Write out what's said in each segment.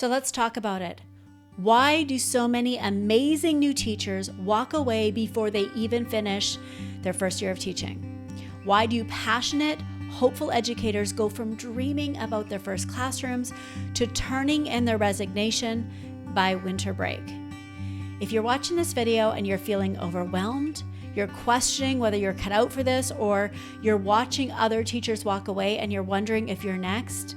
So let's talk about it. Why do so many amazing new teachers walk away before they even finish their first year of teaching? Why do passionate, hopeful educators go from dreaming about their first classrooms to turning in their resignation by winter break? If you're watching this video and you're feeling overwhelmed, you're questioning whether you're cut out for this, or you're watching other teachers walk away and you're wondering if you're next,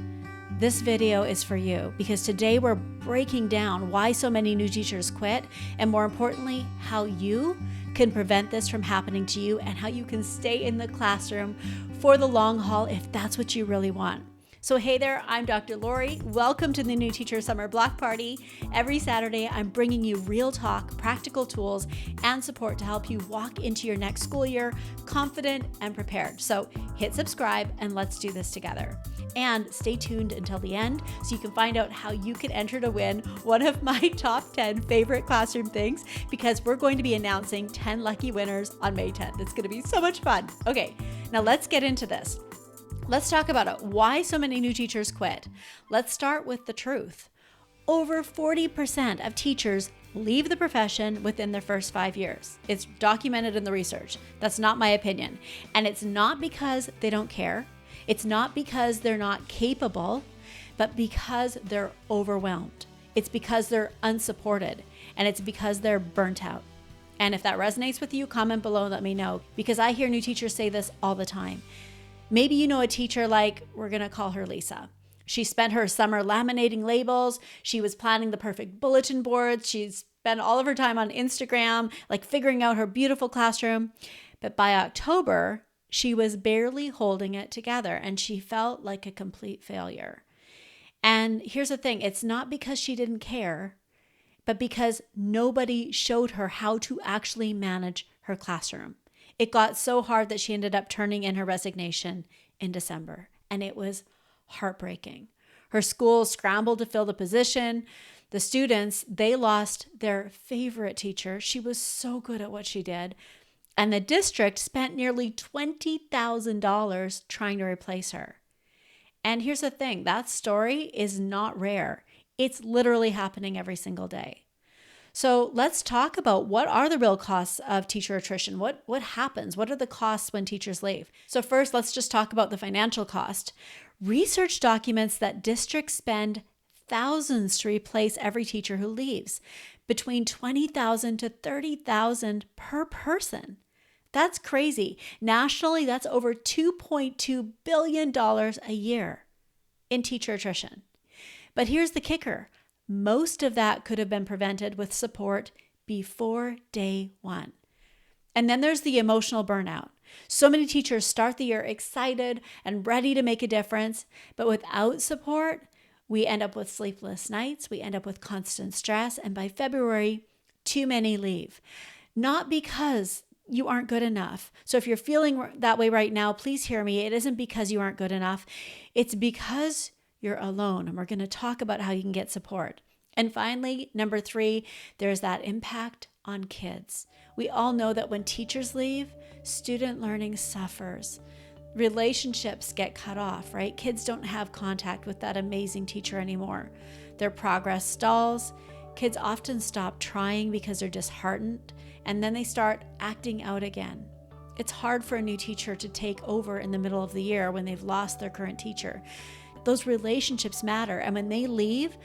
this video is for you, because today we're breaking down why so many new teachers quit, and more importantly, how you can prevent this from happening to you and how you can stay in the classroom for the long haul if that's what you really want. So hey there, I'm Dr. Lori. Welcome to the New Teacher Summer Block Party. Every Saturday, I'm bringing you real talk, practical tools, and support to help you walk into your next school year confident and prepared. So hit subscribe and let's do this together. And stay tuned until the end so you can find out how you can enter to win one of my top 10 favorite classroom things, because we're going to be announcing 10 lucky winners on May 10th. It's going to be so much fun. Okay, now let's get into this. Let's talk about it. Why so many new teachers quit. Let's start with the truth. Over 40% of teachers leave the profession within their first 5 years. It's documented in the research. That's not my opinion. And it's not because they don't care. It's not because they're not capable, but because they're overwhelmed. It's because they're unsupported, and it's because they're burnt out. And if that resonates with you, comment below and let me know, because I hear new teachers say this all the time. Maybe you know a teacher like, we're going to call her Lisa. She spent her summer laminating labels. She was planning the perfect bulletin boards. She spent all of her time on Instagram, like figuring out her beautiful classroom. But by October, she was barely holding it together and she felt like a complete failure. And here's the thing, it's not because she didn't care, but because nobody showed her how to actually manage her classroom. It got so hard that she ended up turning in her resignation in December, and it was heartbreaking. Her school scrambled to fill the position. The students, they lost their favorite teacher. She was so good at what she did. And the district spent nearly $20,000 trying to replace her. And here's the thing, that story is not rare. It's literally happening every single day. So let's talk about what are the real costs of teacher attrition. What happens? What are the costs when teachers leave? So first, let's just talk about the financial cost. Research documents that districts spend thousands to replace every teacher who leaves, between $20,000 to $30,000 per person. That's crazy. Nationally, that's over $2.2 billion a year in teacher attrition. But here's the kicker. Most of that could have been prevented with support before day one. And then there's the emotional burnout. So many teachers start the year excited and ready to make a difference, but without support, we end up with sleepless nights, we end up with constant stress, and by February, too many leave. Not because you aren't good enough. So if you're feeling that way right now, please hear me. It isn't because you aren't good enough. It's because you're alone, and we're going to talk about how you can get support. And finally, number 3, there's that impact on kids. We all know that when teachers leave, student learning suffers. Relationships get cut off, right? Kids don't have contact with that amazing teacher anymore. Their progress stalls. Kids often stop trying because they're disheartened, and then they start acting out again. It's hard for a new teacher to take over in the middle of the year when they've lost their current teacher. Those relationships matter, and when they leave,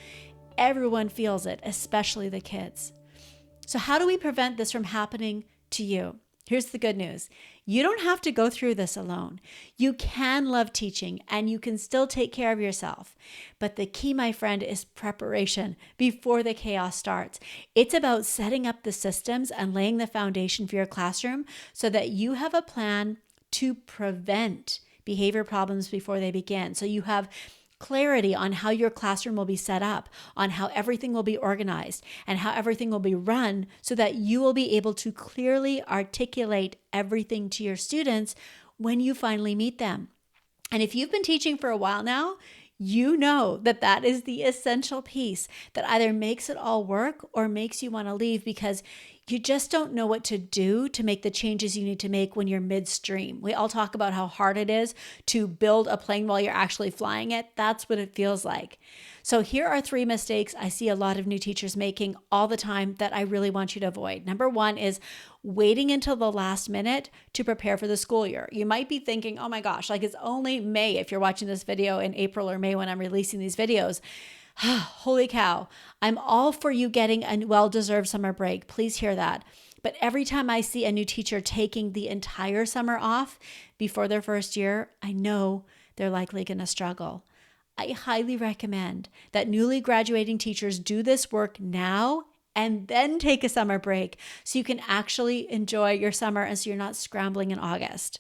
everyone feels it, especially the kids. So how do we prevent this from happening to you? Here's the good news. You don't have to go through this alone. You can love teaching and you can still take care of yourself. But the key, my friend, is preparation before the chaos starts. It's about setting up the systems and laying the foundation for your classroom so that you have a plan to prevent behavior problems before they begin. So you have clarity on how your classroom will be set up, on how everything will be organized, and how everything will be run so that you will be able to clearly articulate everything to your students when you finally meet them. And if you've been teaching for a while now, you know that that is the essential piece that either makes it all work or makes you want to leave because You just don't know what to do to make the changes you need to make when you're midstream. We all talk about how hard it is to build a plane while you're actually flying it. That's what it feels like. So here are 3 mistakes I see a lot of new teachers making all the time that I really want you to avoid. Number 1 is waiting until the last minute to prepare for the school year. You might be thinking, oh my gosh, like it's only May if you're watching this video in April or May when I'm releasing these videos. Holy cow. I'm all for you getting a well-deserved summer break. Please hear that. But every time I see a new teacher taking the entire summer off before their first year, I know they're likely going to struggle. I highly recommend that newly graduating teachers do this work now and then take a summer break so you can actually enjoy your summer and so you're not scrambling in August.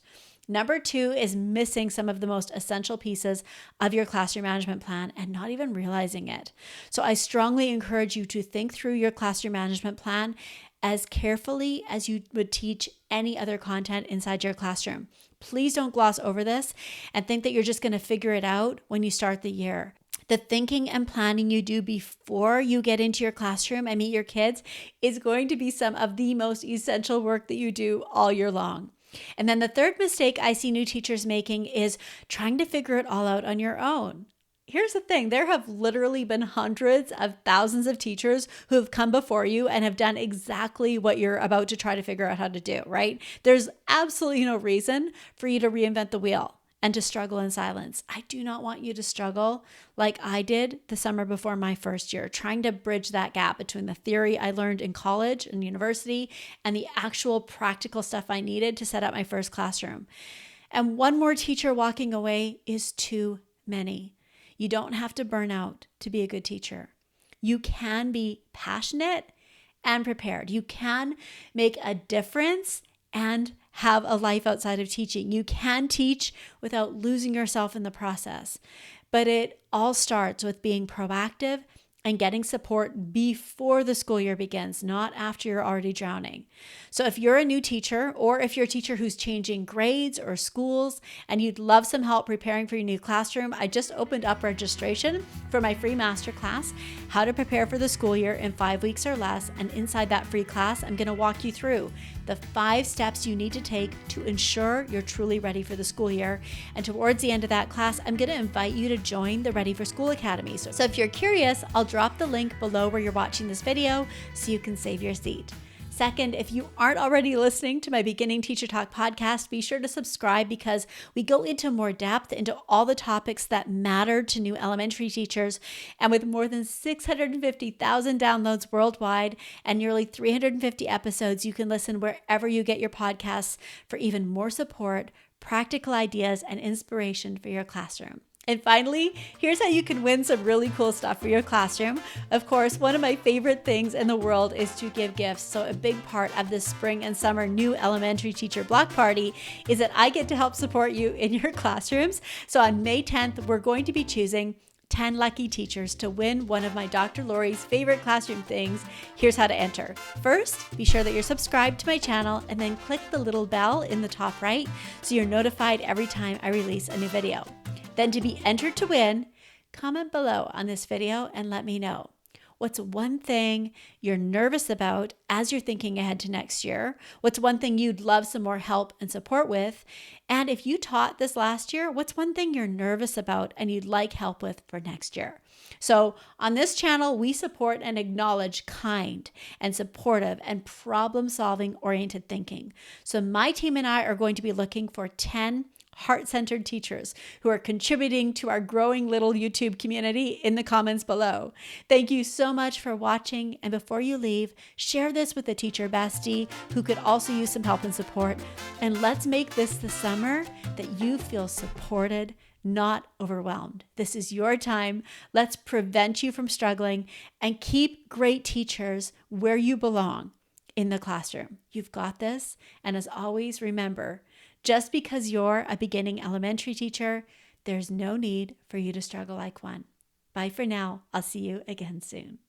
Number 2 is missing some of the most essential pieces of your classroom management plan and not even realizing it. So I strongly encourage you to think through your classroom management plan as carefully as you would teach any other content inside your classroom. Please don't gloss over this and think that you're just going to figure it out when you start the year. The thinking and planning you do before you get into your classroom and meet your kids is going to be some of the most essential work that you do all year long. And then the third mistake I see new teachers making is trying to figure it all out on your own. Here's the thing. There have literally been hundreds of thousands of teachers who have come before you and have done exactly what you're about to try to figure out how to do, right? There's absolutely no reason for you to reinvent the wheel and to struggle in silence. I do not want you to struggle like I did the summer before my first year, trying to bridge that gap between the theory I learned in college and university and the actual practical stuff I needed to set up my first classroom. And one more teacher walking away is too many. You don't have to burn out to be a good teacher. You can be passionate and prepared. You can make a difference and have a life outside of teaching. You can teach without losing yourself in the process. But it all starts with being proactive and getting support before the school year begins, not after you're already drowning. So if you're a new teacher, or if you're a teacher who's changing grades or schools and you'd love some help preparing for your new classroom, I just opened up registration for my free masterclass, How to Prepare for the School Year in 5 weeks or Less. And inside that free class, I'm going to walk you through the 5 steps you need to take to ensure you're truly ready for the school year. And towards the end of that class, I'm going to invite you to join the Ready for School Academy. So if you're curious, I'll drop the link below where you're watching this video so you can save your seat. Second, if you aren't already listening to my Beginning Teacher Talk podcast, be sure to subscribe because we go into more depth into all the topics that matter to new elementary teachers. And with more than 650,000 downloads worldwide and nearly 350 episodes, you can listen wherever you get your podcasts for even more support, practical ideas, and inspiration for your classroom. And finally, here's how you can win some really cool stuff for your classroom. Of course, one of my favorite things in the world is to give gifts. So a big part of this spring and summer new elementary teacher block party is that I get to help support you in your classrooms. So on May 10th, we're going to be choosing 10 lucky teachers to win one of my Dr. Lori's favorite classroom things. Here's how to enter. First, be sure that you're subscribed to my channel and then click the little bell in the top right so you're notified every time I release a new video. Then to be entered to win, comment below on this video and let me know. What's one thing you're nervous about as you're thinking ahead to next year? What's one thing you'd love some more help and support with? And if you taught this last year, what's one thing you're nervous about and you'd like help with for next year? So on this channel, we support and acknowledge kind and supportive and problem-solving oriented thinking. So my team and I are going to be looking for 10 heart-centered teachers who are contributing to our growing little YouTube community in the comments below. Thank you so much for watching. And before you leave, share this with a teacher bestie who could also use some help and support. And let's make this the summer that you feel supported, not overwhelmed. This is your time. Let's prevent you from struggling and keep great teachers where you belong, in the classroom. You've got this. And as always, remember, just because you're a beginning elementary teacher, there's no need for you to struggle like one. Bye for now. I'll see you again soon.